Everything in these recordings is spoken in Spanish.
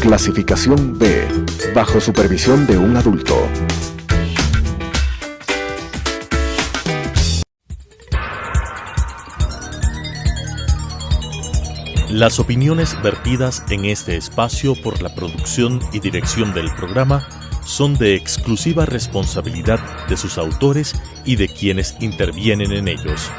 Clasificación B, bajo supervisión de un adulto. Las opiniones vertidas en este espacio por la producción y dirección del programa son de exclusiva responsabilidad de sus autores y de quienes intervienen en ellos.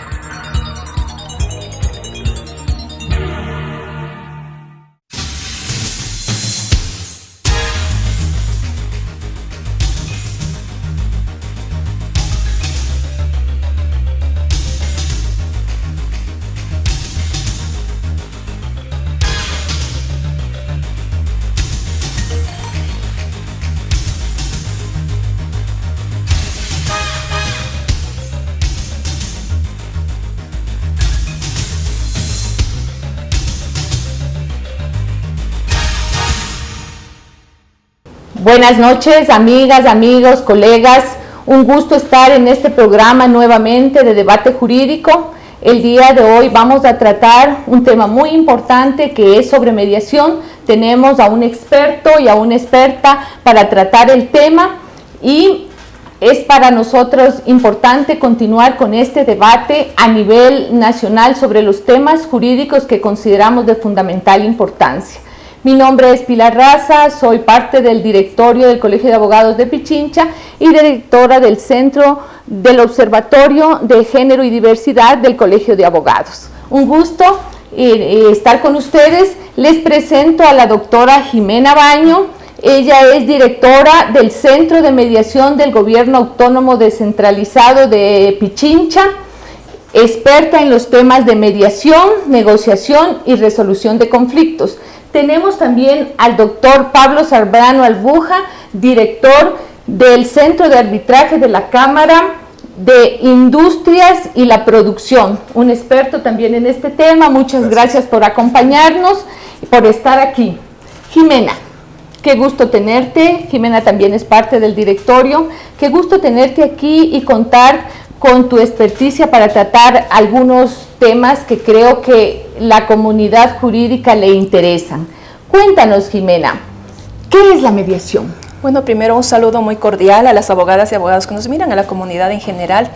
Buenas noches, amigas, amigos, colegas. Un gusto estar en este programa nuevamente de debate jurídico. El día de hoy vamos a tratar un tema muy importante que es sobre mediación. Tenemos a un experto y a una experta para tratar el tema y es para nosotros importante continuar con este debate a nivel nacional sobre los temas jurídicos que consideramos de fundamental importancia. Mi nombre es Pilar Raza, soy parte del directorio del Colegio de Abogados de Pichincha y directora del Centro del Observatorio de Género y Diversidad del Colegio de Abogados. Un gusto estar con ustedes. Les presento a la doctora Jimena Baño. Ella es directora del Centro de Mediación del Gobierno Autónomo Descentralizado de Pichincha, experta en los temas de mediación, negociación y resolución de conflictos. Tenemos también al doctor Pablo Zambrano Albuja, director del Centro de Arbitraje de la Cámara de Industrias y la Producción, un experto también en este tema. Muchas gracias por acompañarnos y por estar aquí. Jimena, qué gusto tenerte. Jimena también es parte del directorio. Qué gusto tenerte aquí y contar con tu experticia para tratar algunos temas que creo que la comunidad jurídica le interesan. Cuéntanos, Jimena, ¿qué es la mediación? Bueno, primero un saludo muy cordial a las abogadas y abogados que nos miran, a la comunidad en general.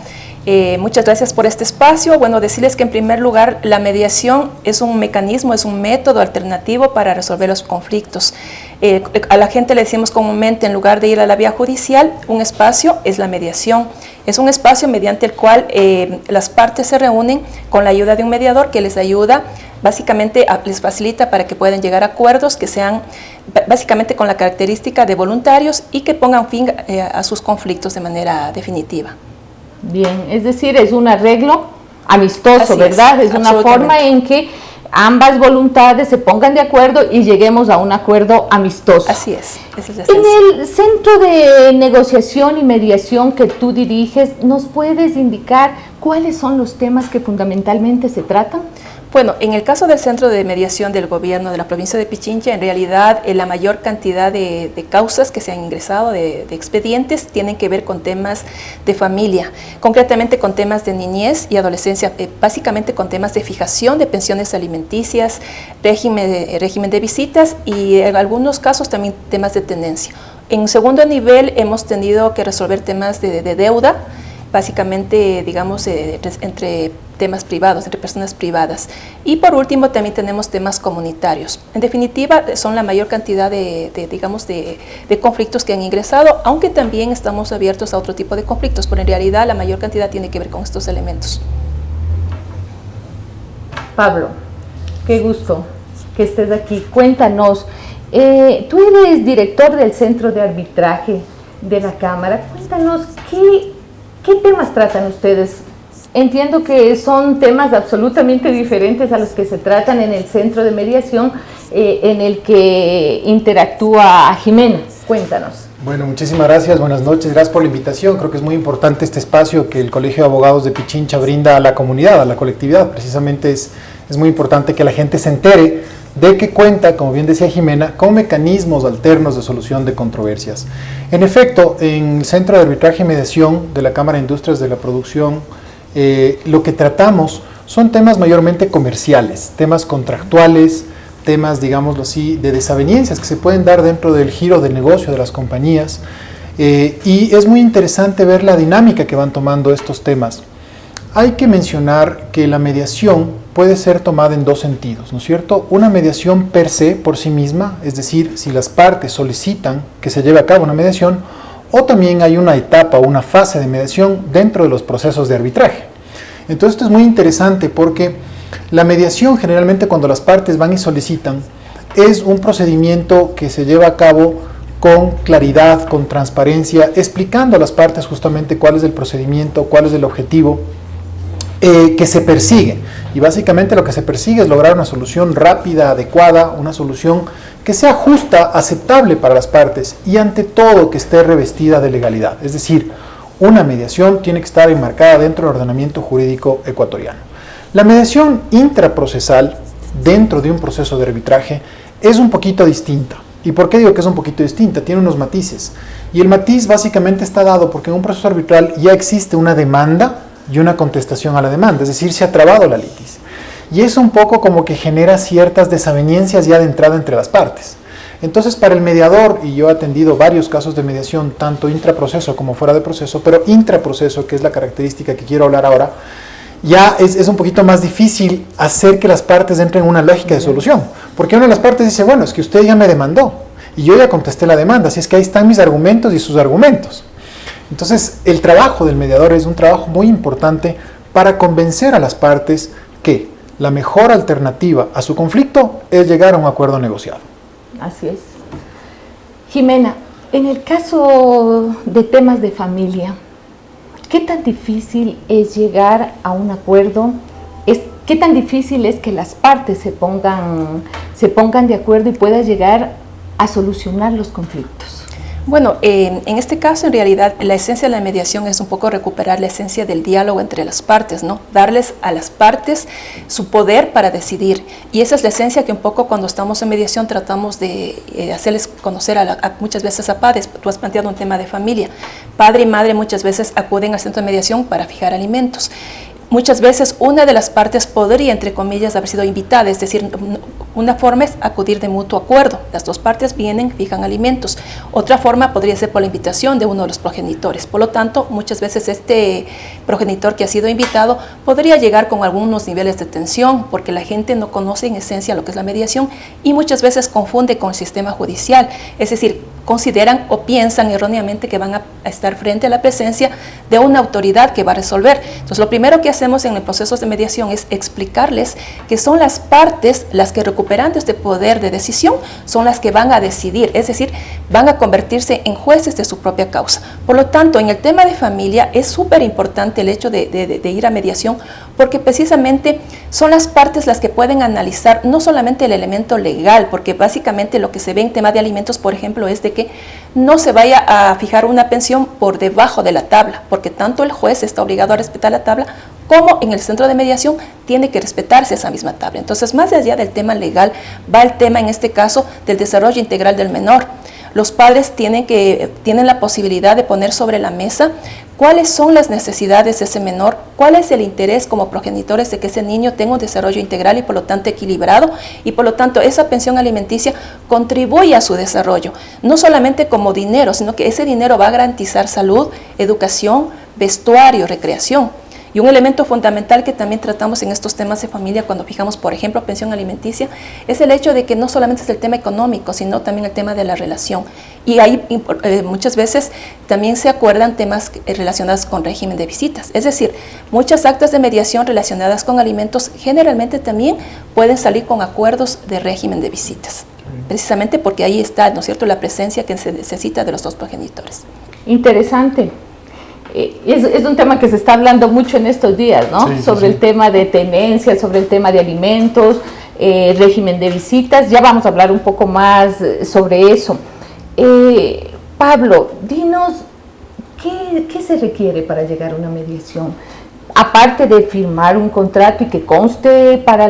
Muchas gracias por este espacio. Bueno, decirles que en primer lugar la mediación es un mecanismo, es un método alternativo para resolver los conflictos. A la gente le decimos comúnmente, en lugar de ir a la vía judicial, un espacio es la mediación. Es un espacio mediante el cual las partes se reúnen con la ayuda de un mediador que les ayuda, básicamente les facilita para que puedan llegar a acuerdos que sean básicamente con la característica de voluntarios y que pongan fin a sus conflictos de manera definitiva. Bien, es decir, es un arreglo amistoso, así ¿verdad? Es una forma en que ambas voluntades se pongan de acuerdo y lleguemos a un acuerdo amistoso. Así es. En el Centro de Negociación y Mediación que tú diriges, ¿nos puedes indicar cuáles son los temas que fundamentalmente se tratan? Bueno, en el caso del Centro de Mediación del Gobierno de la provincia de Pichincha, en realidad la mayor cantidad de causas que se han ingresado, de expedientes, tienen que ver con temas de familia, concretamente con temas de niñez y adolescencia, básicamente con temas de fijación de pensiones alimenticias, régimen de visitas y en algunos casos también temas de tenencia. En segundo nivel hemos tenido que resolver temas de deuda, básicamente, digamos, entre temas privados, entre personas privadas. Y por último, también tenemos temas comunitarios. En definitiva, son la mayor cantidad de conflictos que han ingresado, aunque también estamos abiertos a otro tipo de conflictos, pero en realidad la mayor cantidad tiene que ver con estos elementos. Pablo, qué gusto que estés aquí. Cuéntanos, tú eres director del Centro de Arbitraje de la Cámara. Cuéntanos, ¿qué temas tratan ustedes? Entiendo que son temas absolutamente diferentes a los que se tratan en el Centro de Mediación en el que interactúa Jimena. Cuéntanos. Bueno, muchísimas gracias, buenas noches, gracias por la invitación. Creo que es muy importante este espacio que el Colegio de Abogados de Pichincha brinda a la comunidad, a la colectividad. Precisamente es muy importante que la gente se entere de que cuenta, como bien decía Jimena, con mecanismos alternos de solución de controversias. En efecto, en el Centro de Arbitraje y Mediación de la Cámara de Industrias de la Producción, lo que tratamos son temas mayormente comerciales, temas contractuales, temas, digámoslo así, de desavenencias que se pueden dar dentro del giro del negocio de las compañías. Y es muy interesante ver la dinámica que van tomando estos temas. Hay que mencionar que la mediación puede ser tomada en dos sentidos, ¿no es cierto? Una mediación per se, por sí misma, es decir, si las partes solicitan que se lleve a cabo una mediación, o también hay una etapa o una fase de mediación dentro de los procesos de arbitraje. Entonces esto es muy interesante porque la mediación generalmente cuando las partes van y solicitan es un procedimiento que se lleva a cabo con claridad, con transparencia, explicando a las partes justamente cuál es el procedimiento, cuál es el objetivo que se persigue. Y básicamente lo que se persigue es lograr una solución rápida, adecuada, una solución que sea justa, aceptable para las partes y ante todo que esté revestida de legalidad. Es decir, una mediación tiene que estar enmarcada dentro del ordenamiento jurídico ecuatoriano. La mediación intraprocesal dentro de un proceso de arbitraje es un poquito distinta. ¿Y por qué digo que es un poquito distinta? Tiene unos matices. Y el matiz básicamente está dado porque en un proceso arbitral ya existe una demanda y una contestación a la demanda, es decir, se ha trabado la litis. Y eso un poco como que genera ciertas desavenencias ya de entrada entre las partes. Entonces, para el mediador, y yo he atendido varios casos de mediación, tanto intraproceso como fuera de proceso, pero intraproceso, que es la característica que quiero hablar ahora, ya es un poquito más difícil hacer que las partes entren en una lógica de solución. Porque una de las partes dice, bueno, es que usted ya me demandó y yo ya contesté la demanda, así es que ahí están mis argumentos y sus argumentos. Entonces, el trabajo del mediador es un trabajo muy importante para convencer a las partes que la mejor alternativa a su conflicto es llegar a un acuerdo negociado. Así es. Jimena, en el caso de temas de familia, ¿qué tan difícil es llegar a un acuerdo? ¿Qué tan difícil es que las partes se pongan de acuerdo y puedan llegar a solucionar los conflictos? Bueno, en este caso, en realidad, la esencia de la mediación es un poco recuperar la esencia del diálogo entre las partes, ¿no? Darles a las partes su poder para decidir. Y esa es la esencia que un poco cuando estamos en mediación tratamos de hacerles conocer muchas veces a padres. Tú has planteado un tema de familia. Padre y madre muchas veces acuden al centro de mediación para fijar alimentos. Muchas veces una de las partes podría, entre comillas, haber sido invitada, es decir, una forma es acudir de mutuo acuerdo. Las dos partes vienen, fijan alimentos. Otra forma podría ser por la invitación de uno de los progenitores. Por lo tanto, muchas veces este progenitor que ha sido invitado podría llegar con algunos niveles de tensión porque la gente no conoce en esencia lo que es la mediación y muchas veces confunde con el sistema judicial. Es decir, consideran o piensan erróneamente que van a estar frente a la presencia de una autoridad que va a resolver. Entonces, lo primero que hacemos en el proceso de mediación es explicarles que son las partes las que recuperando este poder de decisión son las que van a decidir, es decir, van a convertirse en jueces de su propia causa. Por lo tanto, en el tema de familia es súper importante el hecho de ir a mediación porque precisamente son las partes las que pueden analizar no solamente el elemento legal, porque básicamente lo que se ve en tema de alimentos, por ejemplo, es de que no se vaya a fijar una pensión por debajo de la tabla, porque tanto el juez está obligado a respetar la tabla, como en el centro de mediación tiene que respetarse esa misma tabla. Entonces, más allá del tema legal, va el tema, en este caso, del desarrollo integral del menor. Los padres tienen la posibilidad de poner sobre la mesa cuáles son las necesidades de ese menor, cuál es el interés como progenitores de que ese niño tenga un desarrollo integral y por lo tanto equilibrado, y por lo tanto esa pensión alimenticia contribuye a su desarrollo, no solamente como dinero, sino que ese dinero va a garantizar salud, educación, vestuario, recreación. Y un elemento fundamental que también tratamos en estos temas de familia cuando fijamos, por ejemplo, pensión alimenticia, es el hecho de que no solamente es el tema económico, sino también el tema de la relación. Y ahí muchas veces también se acuerdan temas relacionados con régimen de visitas. Es decir, muchas actas de mediación relacionadas con alimentos generalmente también pueden salir con acuerdos de régimen de visitas. Precisamente porque ahí está, ¿no es cierto?, la presencia que se necesita de los dos progenitores. Interesante. Es un tema que se está hablando mucho en estos días, ¿no? Sí, sobre el tema de tenencia, sobre el tema de alimentos, régimen de visitas. Ya vamos a hablar un poco más sobre eso. Pablo, dinos, ¿qué se requiere para llegar a una mediación? Aparte de firmar un contrato y que conste para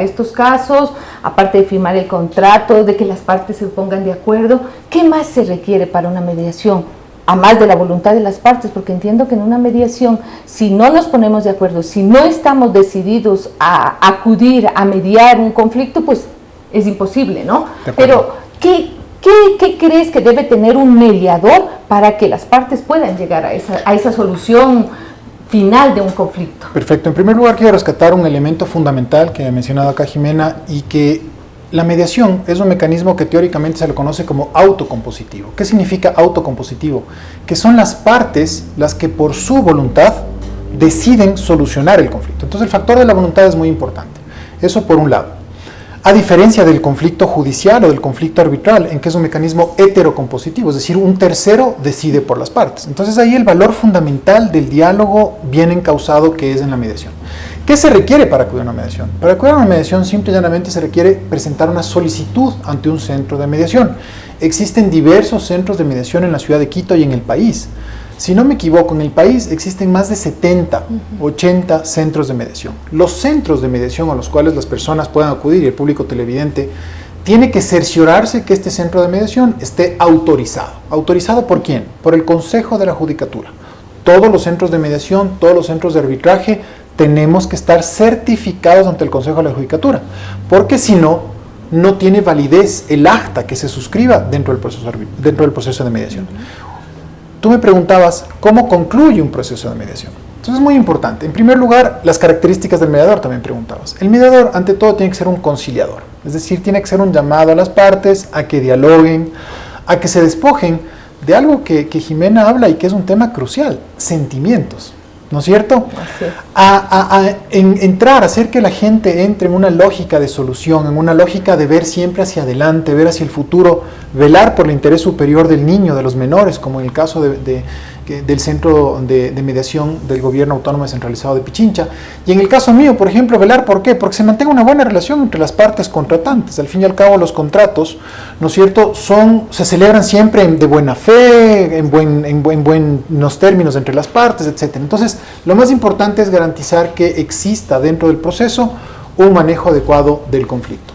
estos casos, aparte de firmar el contrato, de que las partes se pongan de acuerdo, ¿qué más se requiere para una mediación? a más de la voluntad de las partes, porque entiendo que en una mediación, si no nos ponemos de acuerdo, si no estamos decididos a acudir a mediar un conflicto, pues es imposible, ¿no? Pero, ¿qué crees que debe tener un mediador para que las partes puedan llegar a esa solución final de un conflicto? Perfecto. En primer lugar, quiero rescatar un elemento fundamental que ha mencionado acá Jimena, y que la mediación es un mecanismo que teóricamente se lo conoce como autocompositivo. ¿Qué significa autocompositivo? Que son las partes las que por su voluntad deciden solucionar el conflicto. Entonces el factor de la voluntad es muy importante. Eso por un lado. A diferencia del conflicto judicial o del conflicto arbitral, en que es un mecanismo heterocompositivo, es decir, un tercero decide por las partes. Entonces ahí el valor fundamental del diálogo bien encauzado que es en la mediación. ¿Qué se requiere para acudir a una mediación? Para acudir a una mediación simple y llanamente se requiere presentar una solicitud ante un centro de mediación. Existen diversos centros de mediación en la ciudad de Quito y en el país. Si no me equivoco, en el país existen más de 70, 80 centros de mediación. Los centros de mediación a los cuales las personas puedan acudir y el público televidente tiene que cerciorarse que este centro de mediación esté autorizado. ¿Autorizado por quién? Por el Consejo de la Judicatura. Todos los centros de mediación, todos los centros de arbitraje tenemos que estar certificados ante el Consejo de la Judicatura, porque si no, no tiene validez el acta que se suscriba dentro del proceso de mediación. Tú me preguntabas, ¿cómo concluye un proceso de mediación? Entonces es muy importante. En primer lugar, las características del mediador también preguntabas. El mediador, ante todo, tiene que ser un conciliador. Es decir, tiene que ser un llamado a las partes a que dialoguen, a que se despojen de algo que Jimena habla y que es un tema crucial, sentimientos. ¿No es cierto? Entrar, hacer que la gente entre en una lógica de solución, en una lógica de ver siempre hacia adelante, ver hacia el futuro, velar por el interés superior del niño, de los menores, como en el caso del Centro de Mediación del Gobierno Autónomo Descentralizado de Pichincha. Y en el caso mío, por ejemplo, velar ¿por qué? Porque se mantenga una buena relación entre las partes contratantes. Al fin y al cabo, los contratos, ¿no es cierto?, se celebran siempre de buena fe, en buenos términos entre las partes, etc. Entonces, lo más importante es garantizar que exista dentro del proceso un manejo adecuado del conflicto.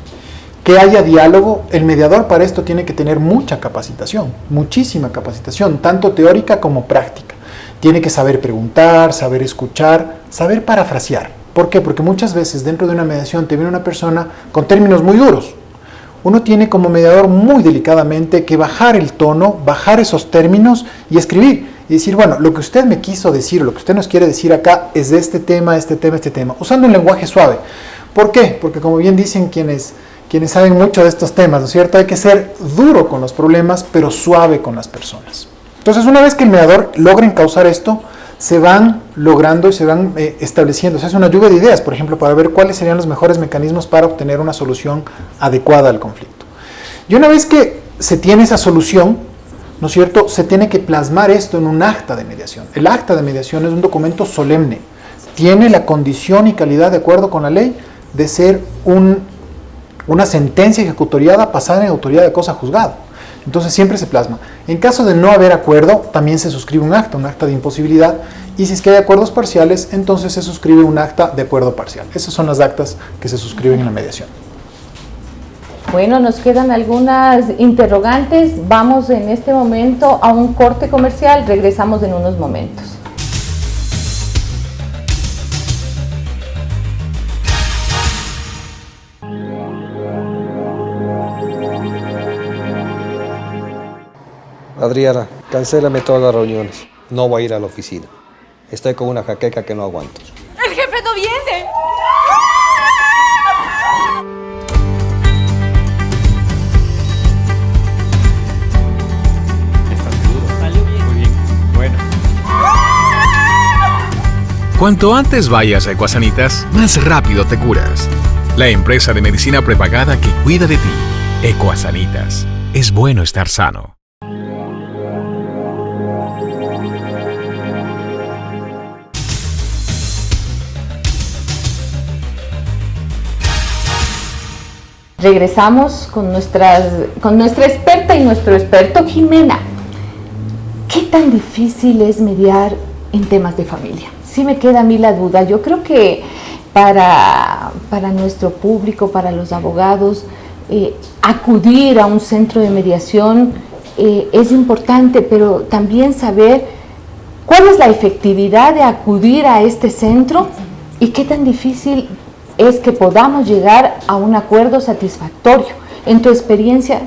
Que haya diálogo. El mediador para esto tiene que tener mucha capacitación, muchísima capacitación, tanto teórica como práctica. Tiene que saber preguntar, saber escuchar, saber parafrasear. ¿Por qué? Porque muchas veces dentro de una mediación te viene una persona con términos muy duros. Uno tiene como mediador muy delicadamente que bajar el tono, bajar esos términos y escribir. Y decir, bueno, lo que usted me quiso decir, lo que usted nos quiere decir acá es de este tema, usando un lenguaje suave. ¿Por qué? Porque como bien dicen quienes saben mucho de estos temas, ¿no es cierto? Hay que ser duro con los problemas, pero suave con las personas. Entonces, una vez que el mediador logra encauzar esto, se van logrando y se van estableciendo. Se hace una lluvia de ideas, por ejemplo, para ver cuáles serían los mejores mecanismos para obtener una solución adecuada al conflicto. Y una vez que se tiene esa solución, ¿no es cierto?, se tiene que plasmar esto en un acta de mediación. El acta de mediación es un documento solemne. Tiene la condición y calidad, de acuerdo con la ley, de ser una sentencia ejecutoriada pasada en autoridad de cosa juzgada. Entonces siempre se plasma. En caso de no haber acuerdo, también se suscribe un acta de imposibilidad, y si es que hay acuerdos parciales, entonces se suscribe un acta de acuerdo parcial. Esas son las actas que se suscriben en la mediación. Bueno, nos quedan algunas interrogantes. Vamos en este momento a un corte comercial. Regresamos en unos momentos. Adriana, cancélame todas las reuniones. No voy a ir a la oficina. Estoy con una jaqueca que no aguanto. ¡El jefe no viene! Cuanto antes vayas a Ecuasanitas, más rápido te curas. La empresa de medicina prepagada que cuida de ti. Ecuasanitas. Es bueno estar sano. Regresamos con nuestra experta y nuestro experto, Jimena. ¿Qué tan difícil es mediar en temas de familia? Sí me queda a mí la duda. Yo creo que para nuestro público, para los abogados, acudir a un centro de mediación es importante, pero también saber cuál es la efectividad de acudir a este centro y qué tan difícil es que podamos llegar a un acuerdo satisfactorio. En tu experiencia,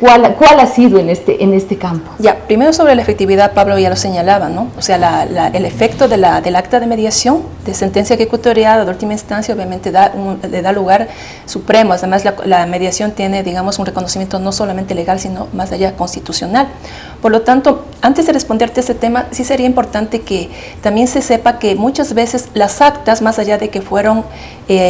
¿cuál ha sido en este campo? Ya, primero sobre la efectividad, Pablo ya lo señalaba, ¿no? O sea, el efecto del acta de mediación, de sentencia ejecutoriada de última instancia, obviamente le da lugar supremo. Además, la mediación tiene, digamos, un reconocimiento no solamente legal, sino más allá constitucional. Por lo tanto, antes de responderte a este tema, sí sería importante que también se sepa que muchas veces las actas, más allá de que fueron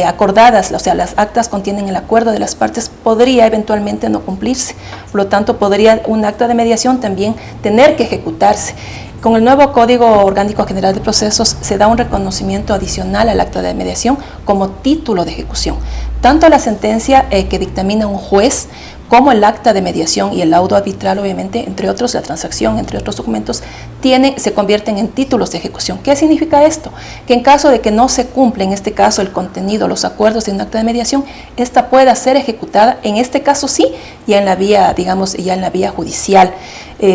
acordadas, o sea, las actas contienen el acuerdo de las partes, podría eventualmente no cumplirse. Por lo tanto, podría un acta de mediación también tener que ejecutarse. Con el nuevo Código Orgánico General de Procesos se da un reconocimiento adicional al acta de mediación como título de ejecución. Tanto la sentencia que dictamina un juez como el acta de mediación y el laudo arbitral, obviamente, entre otros, la transacción, entre otros documentos, se convierten en títulos de ejecución. ¿Qué significa esto? Que en caso de que no se cumple, en este caso, el contenido, los acuerdos de un acta de mediación, esta pueda ser ejecutada, en este caso sí, ya en la vía, digamos, ya en la vía judicial.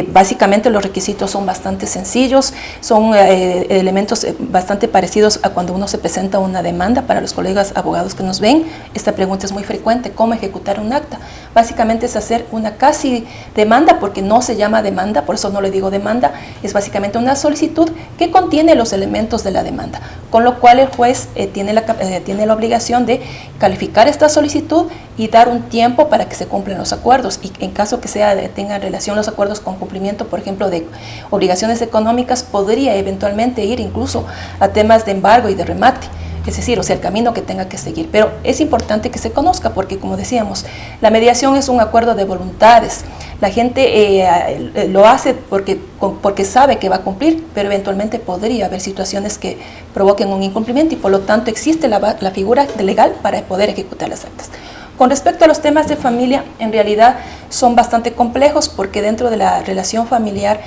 Básicamente los requisitos son bastante sencillos, son elementos bastante parecidos a cuando uno se presenta una demanda. Para los colegas abogados que nos ven, esta pregunta es muy frecuente: ¿cómo ejecutar un acta? Básicamente es hacer una casi demanda, porque no se llama demanda, por eso no le digo demanda, es básicamente una solicitud que contiene los elementos de la demanda, con lo cual el juez tiene la obligación de calificar esta solicitud y dar un tiempo para que se cumplan los acuerdos, y en caso que tengan relación los acuerdos con cumplimiento, por ejemplo, de obligaciones económicas, podría eventualmente ir incluso a temas de embargo y de remate. Es decir, o sea, el camino que tenga que seguir. Pero es importante que se conozca porque, como decíamos, la mediación es un acuerdo de voluntades. La gente lo hace porque sabe que va a cumplir, pero eventualmente podría haber situaciones que provoquen un incumplimiento y por lo tanto existe la figura legal para poder ejecutar las actas. Con respecto a los temas de familia, en realidad son bastante complejos porque dentro de la relación familiar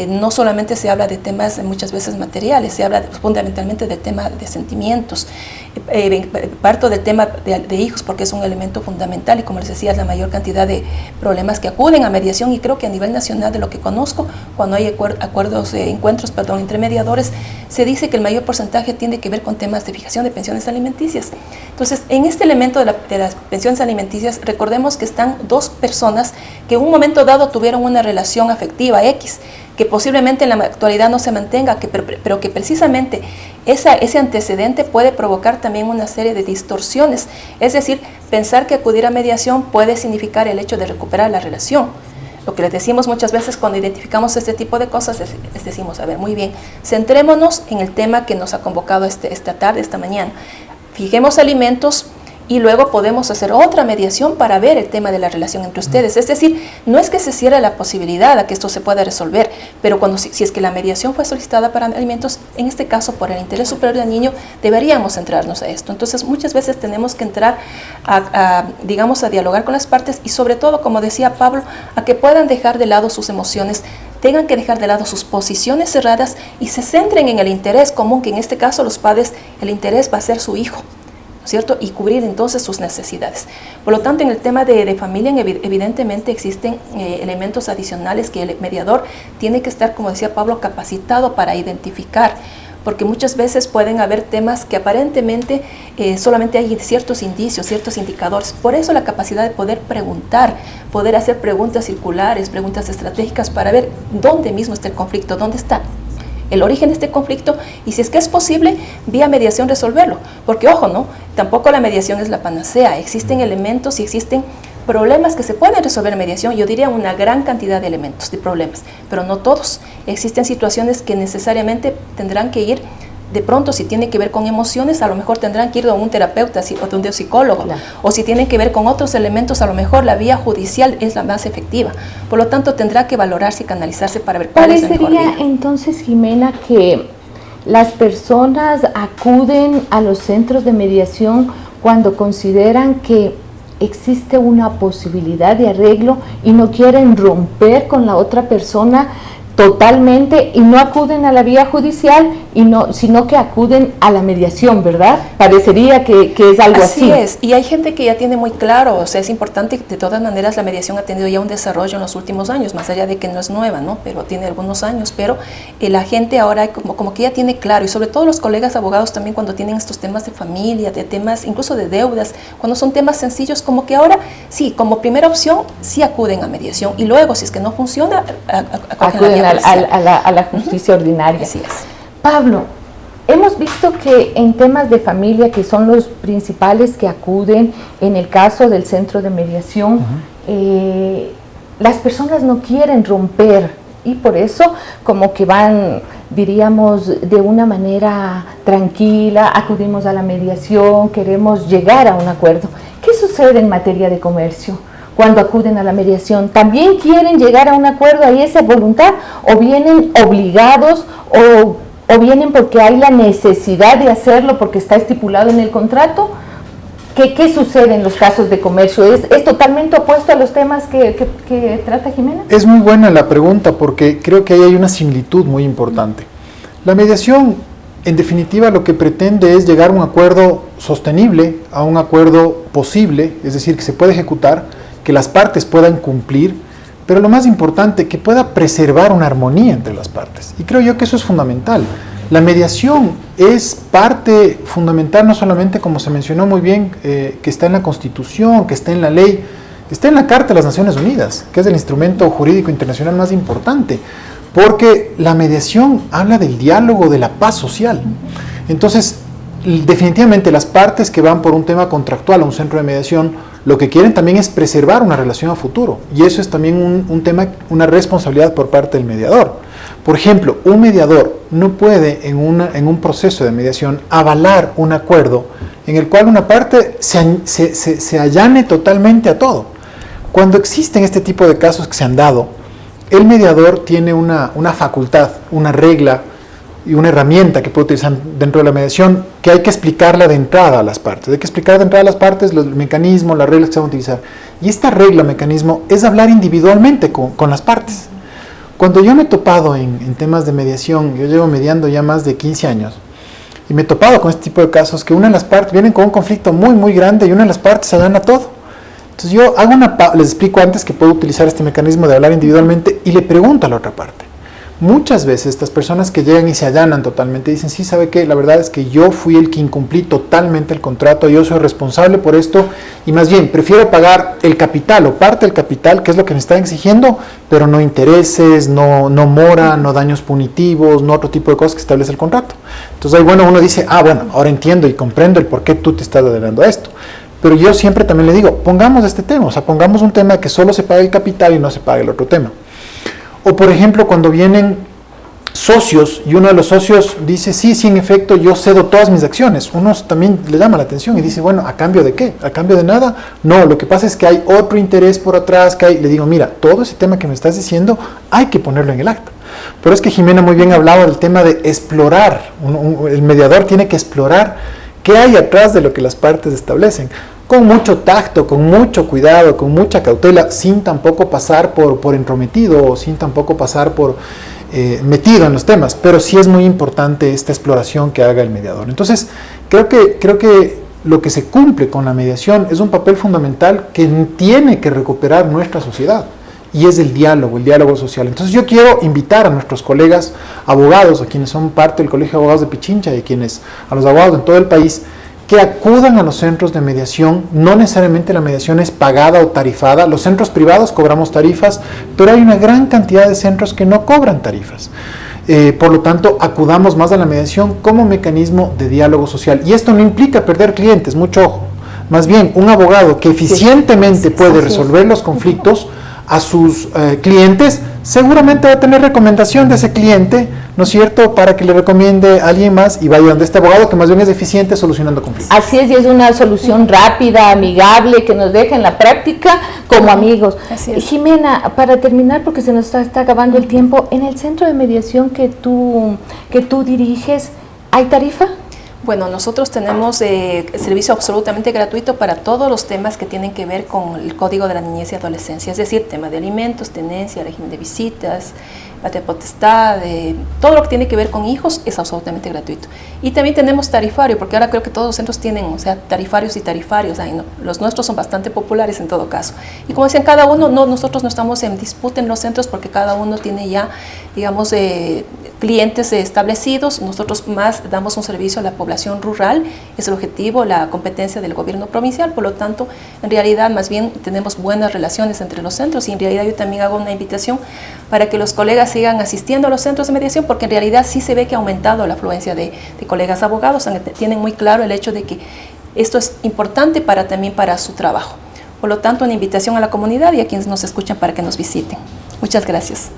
no solamente se habla de temas muchas veces materiales, se habla fundamentalmente del tema de sentimientos. Parto del tema de hijos porque es un elemento fundamental y, como les decía, es la mayor cantidad de problemas que acuden a mediación, y creo que a nivel nacional, de lo que conozco, cuando hay encuentros entre mediadores, se dice que el mayor porcentaje tiene que ver con temas de fijación de pensiones alimenticias. Entonces, en este elemento de las pensiones alimenticias, recordemos que están dos personas que en un momento dado tuvieron una relación afectiva X, que posiblemente en la actualidad no se mantenga, pero que precisamente ese antecedente puede provocar también una serie de distorsiones. Es decir, pensar que acudir a mediación puede significar el hecho de recuperar la relación. Lo que les decimos muchas veces cuando identificamos este tipo de cosas es decimos, a ver, muy bien, centrémonos en el tema que nos ha convocado esta tarde, esta mañana. Fijemos alimentos y luego podemos hacer otra mediación para ver el tema de la relación entre ustedes. Es decir, no es que se cierre la posibilidad a que esto se pueda resolver, pero si es que la mediación fue solicitada para alimentos, en este caso por el interés superior del niño, deberíamos centrarnos a esto. Entonces, muchas veces tenemos que entrar a dialogar con las partes y, sobre todo, como decía Pablo, a que puedan dejar de lado sus emociones, tengan que dejar de lado sus posiciones cerradas y se centren en el interés común, que en este caso los padres, el interés va a ser su hijo, ¿cierto? Y cubrir entonces sus necesidades. Por lo tanto, en el tema de familia, evidentemente existen elementos adicionales que el mediador tiene que estar, como decía Pablo, capacitado para identificar, porque muchas veces pueden haber temas que aparentemente solamente hay ciertos indicios, ciertos indicadores. Por eso la capacidad de poder preguntar, poder hacer preguntas circulares, preguntas estratégicas para ver dónde mismo está el conflicto, dónde está el origen de este conflicto, y si es que es posible, vía mediación resolverlo. Porque, ojo, ¿no? Tampoco la mediación es la panacea. Existen elementos y existen problemas que se pueden resolver en mediación. Yo diría una gran cantidad de elementos, de problemas, pero no todos. Existen situaciones que necesariamente tendrán que ir, de pronto, si tiene que ver con emociones, a lo mejor tendrán que ir a un terapeuta o a un psicólogo, claro. O si tienen que ver con otros elementos, a lo mejor la vía judicial es la más efectiva. Por lo tanto, tendrá que valorarse y canalizarse para ver cuál es la mejor vía. Parecería entonces, Jimena, que las personas acuden a los centros de mediación cuando consideran que existe una posibilidad de arreglo y no quieren romper con la otra persona totalmente y no acuden a la vía judicial sino que acuden a la mediación, ¿verdad? Parecería que es algo así. Así es, y hay gente que ya tiene muy claro, o sea, es importante, de todas maneras la mediación ha tenido ya un desarrollo en los últimos años, más allá de que no es nueva, ¿no? Pero tiene algunos años, pero la gente ahora como que ya tiene claro, y sobre todo los colegas abogados también cuando tienen estos temas de familia, de temas incluso de deudas, cuando son temas sencillos, como que ahora sí, como primera opción, sí acuden a mediación, y luego si es que no funciona, acuden a la justicia ordinaria. Así es. Pablo, hemos visto que en temas de familia, que son los principales que acuden en el caso del centro de mediación, las personas no quieren romper y por eso como que van, diríamos, de una manera tranquila, acudimos a la mediación, queremos llegar a un acuerdo. ¿Qué sucede en materia de comercio? Cuando acuden a la mediación, ¿también quieren llegar a un acuerdo? ¿Hay esa voluntad? ¿O vienen obligados o vienen porque hay la necesidad de hacerlo porque está estipulado en el contrato? ¿Qué sucede en los casos de comercio? ¿Es totalmente opuesto a los temas que trata Jimena? Es muy buena la pregunta porque creo que ahí hay una similitud muy importante. La mediación, en definitiva, lo que pretende es llegar a un acuerdo sostenible, a un acuerdo posible, es decir, que se pueda ejecutar, que las partes puedan cumplir, pero lo más importante, que pueda preservar una armonía entre las partes. Y creo yo que eso es fundamental. La mediación es parte fundamental, no solamente, como se mencionó muy bien, que está en la Constitución, que está en la ley, está en la Carta de las Naciones Unidas, que es el instrumento jurídico internacional más importante, porque la mediación habla del diálogo, de la paz social. Entonces, definitivamente las partes que van por un tema contractual a un centro de mediación, lo que quieren también es preservar una relación a futuro, y eso es también un tema, una responsabilidad por parte del mediador. Por ejemplo, un mediador no puede en un proceso de mediación avalar un acuerdo en el cual una parte se allane totalmente a todo. Cuando existen este tipo de casos que se han dado, el mediador tiene una facultad, una regla y una herramienta que puede utilizar dentro de la mediación, que hay que explicarla de entrada a las partes. Hay que explicar de entrada a las partes los mecanismos, las reglas que se van a utilizar. Y esta regla, mecanismo, es hablar individualmente con las partes. Cuando yo me he topado en temas de mediación, yo llevo mediando ya más de 15 años, y me he topado con este tipo de casos, que una de las partes vienen con un conflicto muy, muy grande y una de las partes se gana todo. Entonces yo hago les explico antes que puedo utilizar este mecanismo de hablar individualmente y le pregunto a la otra parte. Muchas veces estas personas que llegan y se allanan totalmente dicen, sí, ¿sabe qué? La verdad es que yo fui el que incumplí totalmente el contrato, yo soy responsable por esto y más bien prefiero pagar el capital o parte del capital, que es lo que me están exigiendo, pero no intereses, no mora, no daños punitivos, no otro tipo de cosas que establece el contrato. Entonces ahí, bueno, uno dice, bueno, ahora entiendo y comprendo el por qué tú te estás adelantando a esto. Pero yo siempre también le digo, pongamos este tema, o sea, pongamos un tema que solo se pague el capital y no se pague el otro tema. O por ejemplo, cuando vienen socios y uno de los socios dice, sí, en efecto, yo cedo todas mis acciones. Uno también le llama la atención y dice, bueno, ¿a cambio de qué? ¿A cambio de nada? No, lo que pasa es que hay otro interés por atrás, le digo, mira, todo ese tema que me estás diciendo hay que ponerlo en el acta. Pero es que Jimena muy bien hablaba del tema de explorar. El mediador tiene que explorar qué hay atrás de lo que las partes establecen, con mucho tacto, con mucho cuidado, con mucha cautela, sin tampoco pasar por entrometido o sin tampoco pasar por metido en los temas, pero sí es muy importante esta exploración que haga el mediador. Entonces, creo que lo que se cumple con la mediación es un papel fundamental que tiene que recuperar nuestra sociedad, y es el diálogo social. Entonces yo quiero invitar a nuestros colegas abogados, a quienes son parte del Colegio de Abogados de Pichincha y a los abogados en todo el país, que acudan a los centros de mediación. No necesariamente la mediación es pagada o tarifada. Los centros privados cobramos tarifas, pero hay una gran cantidad de centros que no cobran tarifas. Por lo tanto, acudamos más a la mediación como mecanismo de diálogo social. Y esto no implica perder clientes, mucho ojo. Más bien, un abogado que eficientemente puede resolver los conflictos a sus clientes, seguramente va a tener recomendación de ese cliente, ¿no es cierto?, para que le recomiende a alguien más y vaya donde este abogado que más bien es eficiente solucionando conflictos. Así es, y es una solución rápida, amigable, que nos deja en la práctica como amigos. Así es. Jimena, para terminar, porque se nos está acabando el tiempo, en el centro de mediación que tú diriges, ¿hay tarifa? Bueno, nosotros tenemos servicio absolutamente gratuito para todos los temas que tienen que ver con el Código de la Niñez y Adolescencia, es decir, tema de alimentos, tenencia, régimen de visitas, patria potestad, todo lo que tiene que ver con hijos es absolutamente gratuito. Y también tenemos tarifario, porque ahora creo que todos los centros tienen, o sea, tarifarios y tarifarios. No, los nuestros son bastante populares en todo caso. Y como decían, cada uno, nosotros no estamos en disputa en los centros porque cada uno tiene ya, digamos, clientes establecidos. Nosotros más damos un servicio a la población rural, es el objetivo, la competencia del gobierno provincial. Por lo tanto, en realidad más bien tenemos buenas relaciones entre los centros, y en realidad yo también hago una invitación para que los colegas sigan asistiendo a los centros de mediación, porque en realidad sí se ve que ha aumentado la afluencia de colegas abogados. Tienen muy claro el hecho de que esto es importante también para su trabajo. Por lo tanto, una invitación a la comunidad y a quienes nos escuchan para que nos visiten. Muchas gracias.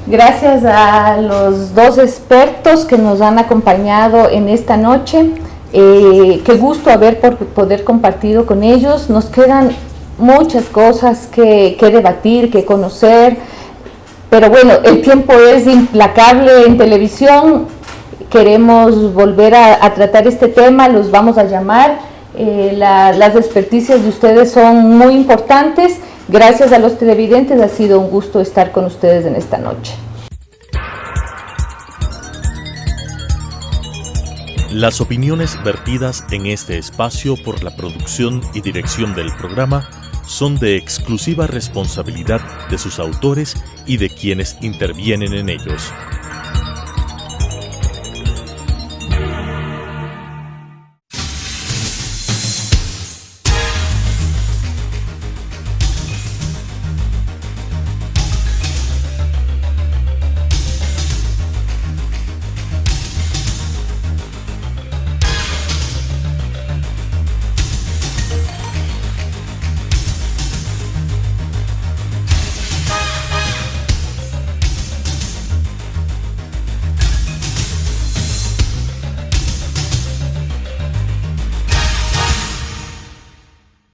Gracias a los dos expertos que nos han acompañado en esta noche. Qué gusto poder compartido con ellos. Nos quedan muchas cosas que debatir, que conocer, pero bueno, el tiempo es implacable en televisión. Queremos volver a tratar este tema, los vamos a llamar. Las experticias de ustedes son muy importantes. Gracias a los televidentes, ha sido un gusto estar con ustedes en esta noche. Las opiniones vertidas en este espacio por la producción y dirección del programa son de exclusiva responsabilidad de sus autores y de quienes intervienen en ellos.